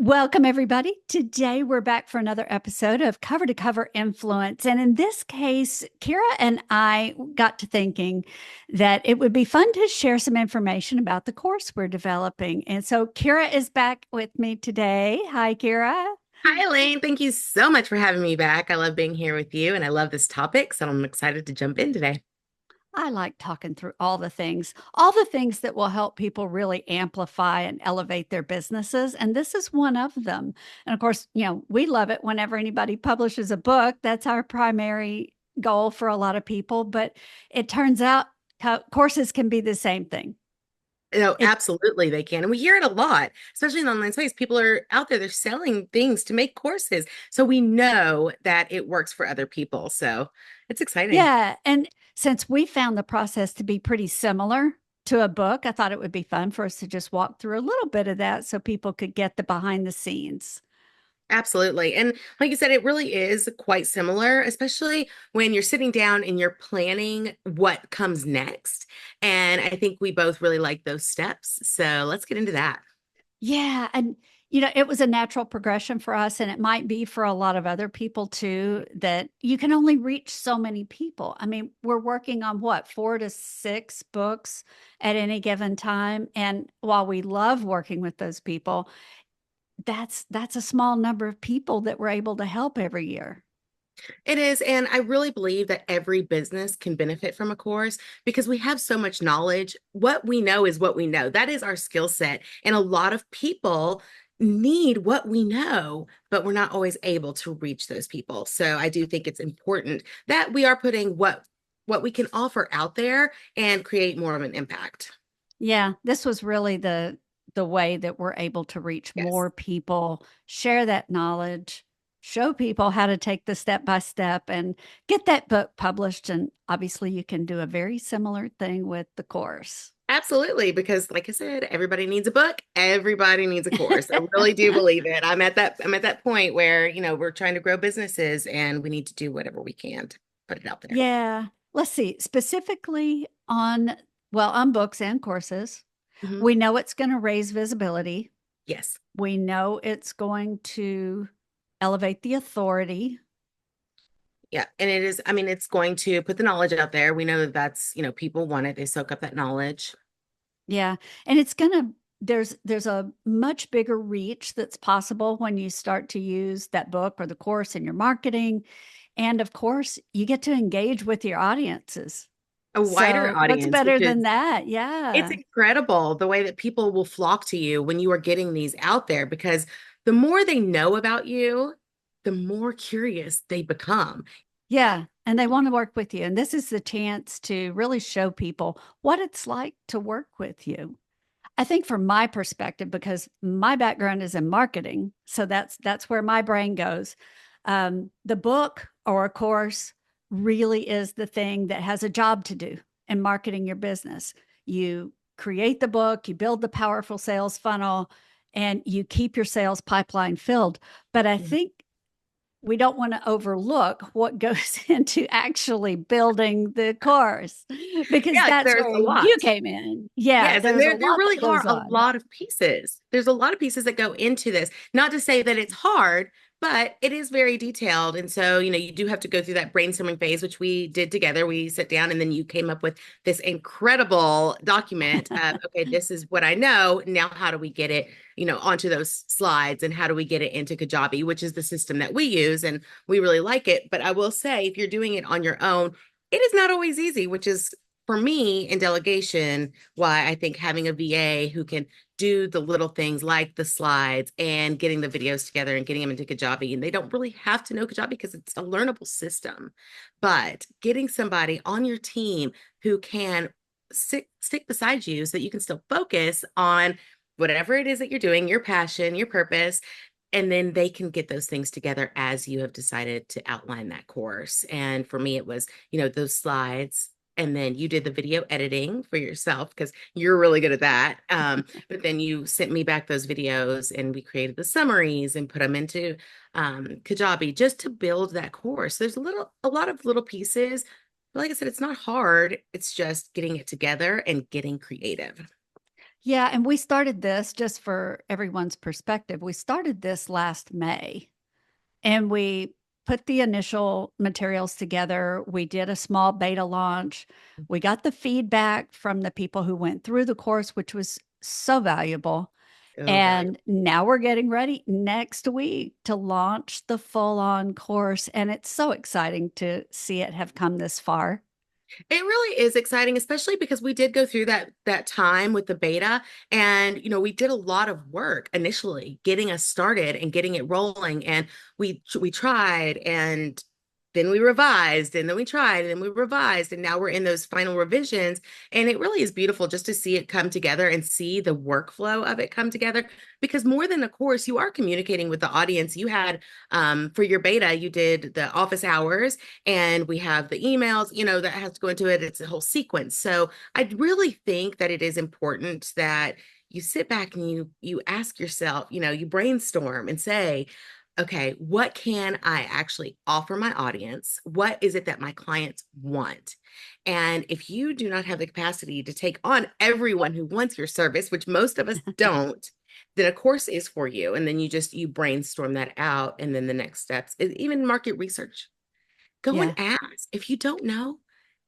Welcome, everybody. Today, we're back for another episode of Cover to Cover Influence. And in this case, Keira and I got to thinking that it would be fun to share some information about the course we're developing. And so, Keira is back with me today. Hi, Keira. Hi, Elaine. Thank you so much for having me back. I love being here with you and I love this topic, so I'm excited to jump in today. I like talking through all the things that will help people really amplify and elevate their businesses. And this is one of them. And of course, we love it whenever anybody publishes a book. That's our primary goal for a lot of people. But it turns out courses can be the same thing. No, It, absolutely they can. And we hear it a lot, especially in the online space. People are out there, they're selling things to make courses. So we know that it works for other people. So it's exciting. yeah. And since we found the process to be pretty similar to a book, I thought it would be fun for us to just walk through a little bit of that so people could get the behind the scenes. Absolutely. And like you said, it really is quite similar, especially when you're sitting down and you're planning what comes next. And I think we both really like those steps. So let's get into that. Yeah. And, it was a natural progression for us. And it might be for a lot of other people too, that you can only reach so many people. I mean, we're working on what, 4 to 6 books at any given time. And while we love working with those people, that's a small number of people that we're able to help every year. It is. And I really believe that every business can benefit from a course because we have so much knowledge. What we know is what we know. That is our skill set. And a lot of people need what we know, but we're not always able to reach those people. So I do think it's important that we are putting what we can offer out there and create more of an impact. Yeah, this was really the way that we're able to reach Yes. more people, share that knowledge, show people how to take the step by step and get that book published. And obviously you can do a very similar thing with the course. Absolutely, because like I said, everybody needs a book, everybody needs a course. I really do believe it. I'm at that point where, we're trying to grow businesses and we need to do whatever we can to put it out there. Yeah. Let's see, specifically on books and courses, Mhm. we know it's going to raise visibility. Yes. We know it's going to elevate the authority. Yeah. And it is, I mean, it's going to put the knowledge out there. We know that people want it. They soak up that knowledge. Yeah. And it's going to there's a much bigger reach that's possible when you start to use that book or the course in your marketing. And of course, you get to engage with your audiences. A wider So, what's audience, better which than is that? it's Yeah. incredible the way that people will flock to you when you are getting these out there because the more they know about you, the more curious they become. Yeah. And they want to work with you. And this is the chance to really show people what it's like to work with you. I think from my perspective, because my background is in marketing, so that's where my brain goes. The book or a course really is the thing that has a job to do in marketing your business. You create the book, you build the powerful sales funnel, and you keep your sales pipeline filled. But I think we don't want to overlook what goes into actually building the course because Yeah, that's there's where a lot. you came in. Yeah, Yes, and there's a there lot that really are goes a on. lot of pieces. There's a lot of pieces that go into this. Not to say that it's hard, but it is very detailed. And so, you do have to go through that brainstorming phase, which we did together. We sit down and then you came up with this incredible document of, okay, this is what I know. Now, how do we get it, onto those slides and how do we get it into Kajabi, which is the system that we use and we really like it. But I will say, if you're doing it on your own, it is not always easy, which is for me in delegation, why I think having a VA who can do the little things like the slides and getting the videos together and getting them into Kajabi. And they don't really have to know Kajabi because it's a learnable system. But getting somebody on your team who can stick beside you so that you can still focus on whatever it is that you're doing, your passion, your purpose, and then they can get those things together as you have decided to outline that course. And for me, it was, those slides. And then you did the video editing for yourself because you're really good at that. But then you sent me back those videos and we created the summaries and put them into Kajabi just to build that course. There's a lot of little pieces. But like I said, it's not hard. It's just getting it together and getting creative. Yeah, and we started this just for everyone's perspective. We started this last May and we put the initial materials together. We did a small beta launch. We got the feedback from the people who went through the course, which was so valuable. Oh, value. And now we're getting ready next week to launch the full on course. And it's so exciting to see it have come this far. It really is exciting, especially because we did go through that time with the beta, and we did a lot of work initially getting us started and getting it rolling, and we tried, and then we revised, and then we tried, and then we revised, and now we're in those final revisions, and it really is beautiful just to see it come together and see the workflow of it come together. Because more than a course, you are communicating with the audience. You had for your beta, you did the office hours, and we have the emails, that has to go into it. It's a whole sequence. So I really think that it is important that you sit back and you ask yourself, you brainstorm and say, okay, what can I actually offer my audience? What is it that my clients want? And if you do not have the capacity to take on everyone who wants your service, which most of us don't, then a course is for you. And then you brainstorm that out. And then the next steps is even market research. Go and Yeah. ask. If you don't know,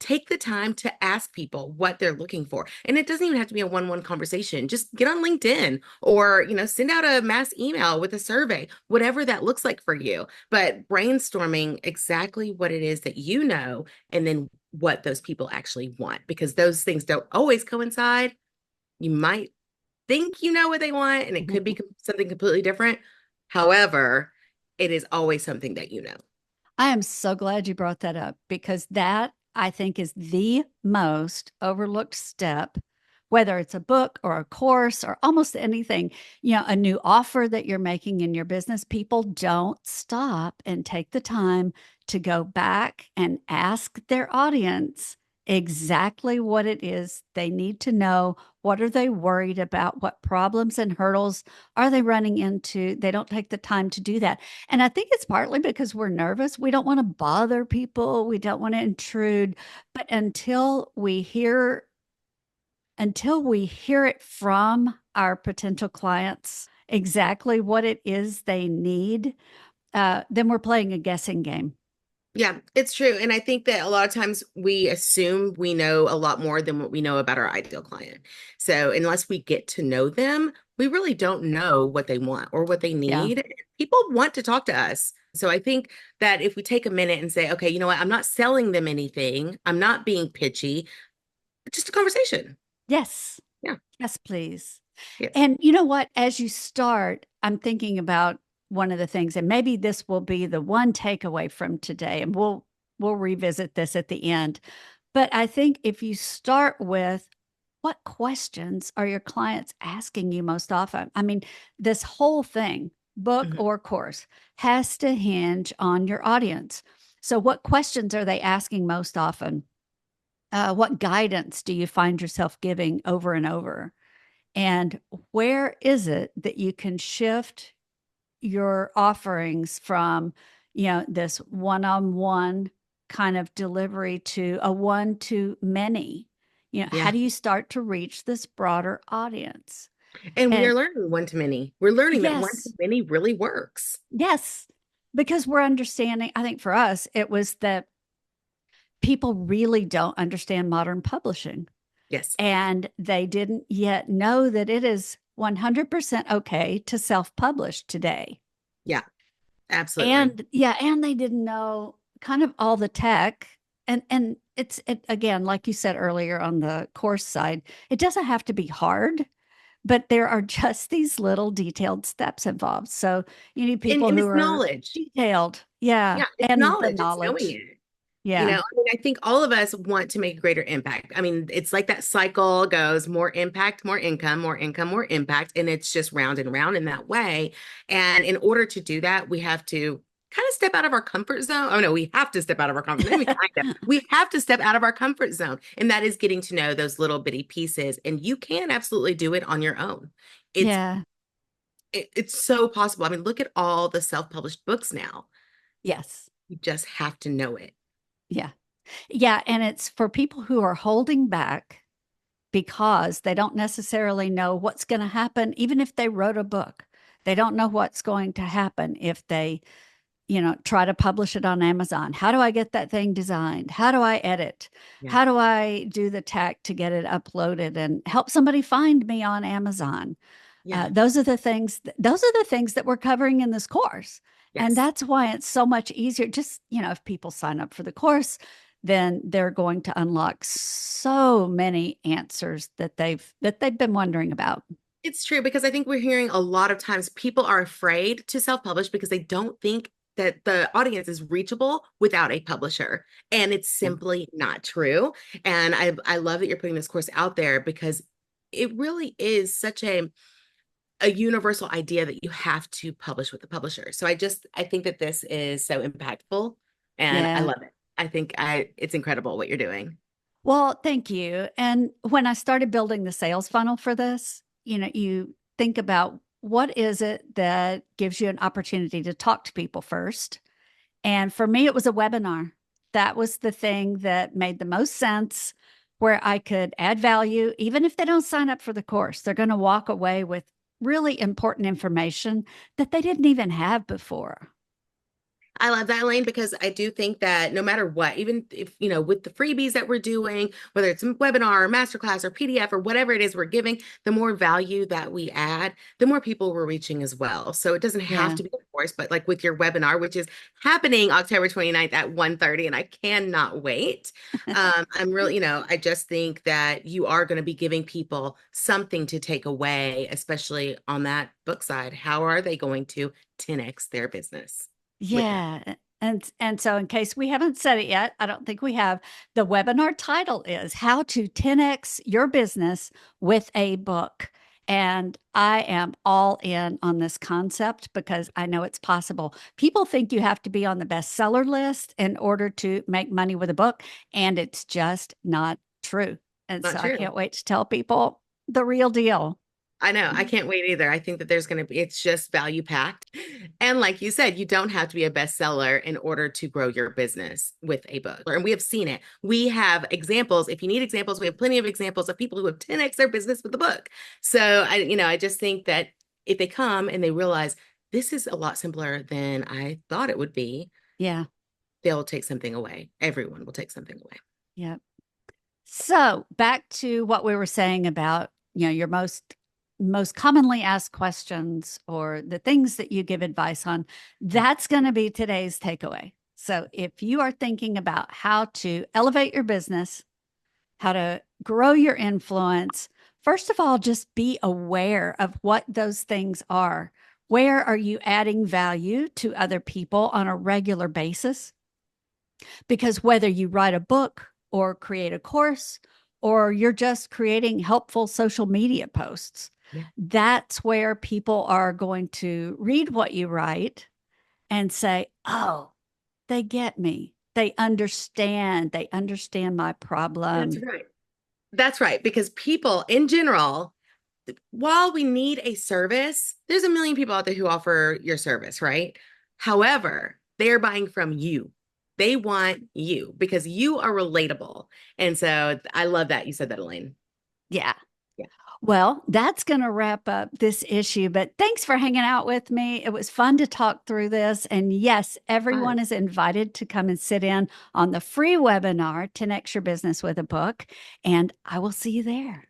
take the time to ask people what they're looking for. And it doesn't even have to be a one-on-one conversation. Just get on LinkedIn or, send out a mass email with a survey, whatever that looks like for you. But brainstorming exactly what it is that you know, and then what those people actually want, because those things don't always coincide. You might think you know what they want, and it could be something completely different. However, it is always something that you know. I am so glad you brought that up because that I think is the most overlooked step, whether it's a book or a course or almost anything, a new offer that you're making in your business. People don't stop and take the time to go back and ask their audience exactly what it is they need to know. What are they worried about? What problems and hurdles are they running into? They don't take the time to do that. And I think it's partly because we're nervous. We don't want to bother people. We don't want to intrude. But until we hear it from our potential clients exactly what it is they need, then we're playing a guessing game. Yeah, it's true. And I think that a lot of times we assume we know a lot more than what we know about our ideal client. So unless we get to know them, we really don't know what they want or what they Yeah. need. People want to talk to us. So I think that if we take a minute and say, okay, you know what? I'm not selling them anything. I'm not being pitchy. It's just a conversation. Yes. Yeah. Yes, please. Yes. And you know what? As you start, I'm thinking about one of the things, and maybe this will be the one takeaway from today, and we'll revisit this at the end. But I think if you start with what questions are your clients asking you most often? I mean, this whole thing, book Mhm. or course, has to hinge on your audience. So, what questions are they asking most often? What guidance do you find yourself giving over and over? And where is it that you can shift your offerings from, this one-on-one kind of delivery to a one to many? How Yeah. do you start to reach this broader audience? And we And are learning one to many. We're learning that one to yes, many really works. yes, because we're understanding, I think for us, it was that people really don't understand modern publishing. Yes. And they didn't yet know that it is 100% okay to self publish today. Yeah, absolutely. And yeah, and they didn't know kind of all the tech. And again, like you said earlier on the course side, it doesn't have to be hard, but there are just these little detailed steps involved. So you need And, people and who it's are knowledge. detailed. Yeah. Yeah, it's And the knowledge. It's knowing knowledge. it. Yeah. I mean, I think all of us want to make a greater impact. I mean, it's like that cycle goes more impact, more income, more income, more impact. And it's just round and round in that way. And in order to do that, we have to kind of step out of our comfort zone. Oh, no, we have to step out of our comfort zone. We have to step out of our comfort zone. And that is getting to know those little bitty pieces. And you can absolutely do it on your own. It's Yeah. it's so possible. I mean, look at all the self-published books now. Yes. You just have to know it. Yeah. Yeah. And it's for people who are holding back. because they don't necessarily know what's going to happen, even if they wrote a book. They don't know what's going to happen if they, try to publish it on Amazon. How do I get that thing designed? How do I edit? Yeah. How do I do the tech to get it uploaded and help somebody find me on Amazon? Yeah. Those are the things that we're covering in this course. And Yes. that's why it's so much easier. Just, if people sign up for the course, then they're going to unlock so many answers that they've been wondering about. It's true because I think we're hearing a lot of times people are afraid to self-publish because they don't think that the audience is reachable without a publisher. And it's Yeah. simply not true. And I love that you're putting this course out there because it really is such a universal idea that you have to publish with the publisher. So I think that this is so impactful and I Yeah. love it. I think it's incredible what you're doing. Well, thank you. And when I started building the sales funnel for this, you think about what is it that gives you an opportunity to talk to people first. And for me, it was a webinar. That was the thing that made the most sense, where I could add value. Even if they don't sign up for the course, they're going to walk away with really important information that they didn't even have before. I love that, Elaine, because I do think that no matter what, even if, with the freebies that we're doing, whether it's a webinar or masterclass or PDF or whatever it is we're giving, the more value that we add, the more people we're reaching as well. So it doesn't have Yeah. to be a course, but like with your webinar, which is happening October 29th at 1:30, and I cannot wait. I'm really, I just think that you are going to be giving people something to take away, especially on that book side. How are they going to 10x their business with that? Yeah. And so in case we haven't said it yet, I don't think we have. The webinar title is How to 10x Your Business with a Book. And I am all in on this concept because I know it's possible. People think you have to be on the bestseller list in order to make money with a book, and it's just not true. And Not so I true. can't wait to tell people the real deal. I know. I can't wait either. I think that there's going to be, it's just value packed. And like you said, you don't have to be a bestseller in order to grow your business with a book. And we have seen it. We have examples. If you need examples, we have plenty of examples of people who have 10x their business with a book. So I just think that if they come and they realize this is a lot simpler than I thought it would be, Yeah. they'll take something away. Everyone will take something away. Yeah. So back to what we were saying about, your most commonly asked questions or the things that you give advice on. That's going to be today's takeaway. So if you are thinking about how to elevate your business, how to grow your influence, first of all, just be aware of what those things are. Where are you adding value to other people on a regular basis? Because whether you write a book or create a course, or you're just creating helpful social media posts, Yeah. that's where people are going to read what you write and say, oh, they get me. They understand. They understand my That's problem. right. That's right. Because people in general, while we need a service, there's a million people out there who offer your service, right? However, they're buying from you. They want you because you are relatable. And so I love that you said that, Elaine. Yeah. Yeah. Well, that's going to wrap up this issue, but thanks for hanging out with me. It was fun to talk through this. And yes, Fun. everyone is invited to come and sit in on the free webinar, 10X Your Business with a Book. And I will see you there.